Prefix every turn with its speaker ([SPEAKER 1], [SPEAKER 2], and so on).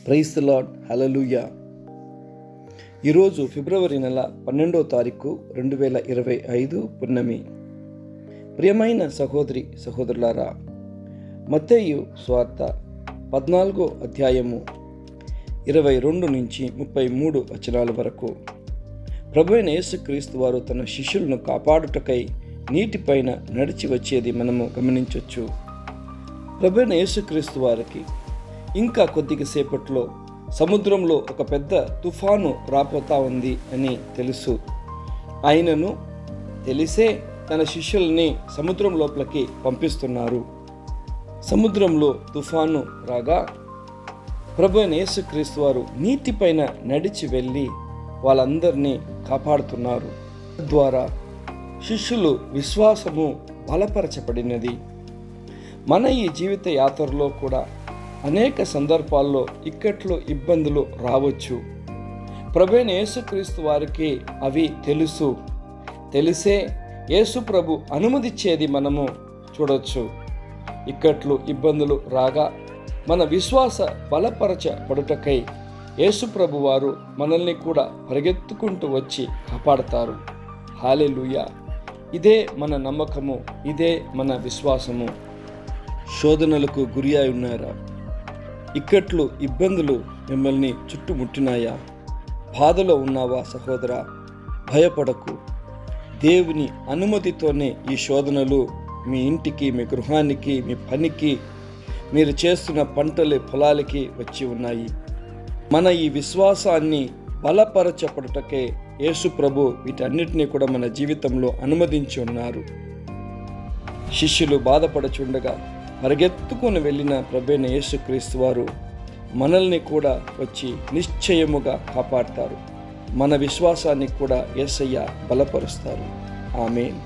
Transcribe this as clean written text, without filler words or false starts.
[SPEAKER 1] Praise the lord. హల్లెలూయా. ఈరోజు ఫిబ్రవరి నెల 12వ తారీఖు 2025 పున్నమి. ప్రియమైన సహోదరి సహోదరులారా, మత్తయి సువార్త 14వ అధ్యాయము 22 నుంచి 33 వచనాల వరకు ప్రభువైన యేసుక్రీస్తు వారు తన శిష్యులను కాపాడుటకై నీటిపైన నడిచి వచ్చేది మనము గమనించవచ్చు. ప్రభువైన యేసుక్రీస్తు వారికి ఇంకా కొద్దిగా సేపట్లో సముద్రంలో ఒక పెద్ద తుఫాను రాపోతా ఉంది అని తెలుసు. ఆయనను తెలిసే తన శిష్యుల్ని సముద్రం లోపలికి పంపిస్తున్నారు. సముద్రంలో తుఫాను రాగా ప్రభువైన యేసుక్రీస్తు వారు నీటిపైన నడిచి వెళ్ళి వాళ్ళందరినీ కాపాడుతున్నారు. ద్వారా శిష్యులు విశ్వాసము బలపరచబడినది. మన ఈ జీవిత యాత్రలో కూడా అనేక సందర్భాల్లో ఇక్కట్లు ఇబ్బందులు రావచ్చు. ప్రభువైన యేసుక్రీస్తు వారికి అవి తెలుసు. తెలిసే యేసు ప్రభు అనుమతిచ్చేది మనము చూడవచ్చు. ఇక్కట్లు ఇబ్బందులు రాగా మన విశ్వాస బలపరచబడుటకై యేసు ప్రభు వారు మనల్ని కూడా పరిగెత్తుకుంటూ వచ్చి కాపాడతారు. హల్లెలూయా. ఇదే మన నమ్మకము, ఇదే మన విశ్వాసము. శోధనలకు గురి అయి ఉన్నారా? ఇక్కట్లు ఇబ్బందులు మిమ్మల్ని చుట్టుముట్టినాయా? బాధలో ఉన్నావా సహోదరా? భయపడకు. దేవుని అనుమతితోనే ఈ శోధనలు మీ ఇంటికి, మీ గృహానికి, మీ పనికి, మీరు చేస్తున్న పంటల పొలాలకి వచ్చి ఉన్నాయి. మన ఈ విశ్వాసాన్ని బలపరచబడుటకే యేసు ప్రభు వీటన్నిటినీ కూడా మన జీవితంలో అనుమతించి ఉన్నారు. శిష్యులు బాధపడుచుండగా పరిగెత్తుకొని వెళ్ళిన ప్రభువైన యేసుక్రీస్తు వారు మనల్ని కూడా వచ్చి నిశ్చయముగా కాపాడతారు. మన విశ్వాసాన్ని కూడా యేసయ్య బలపరుస్తారు. ఆమేన్.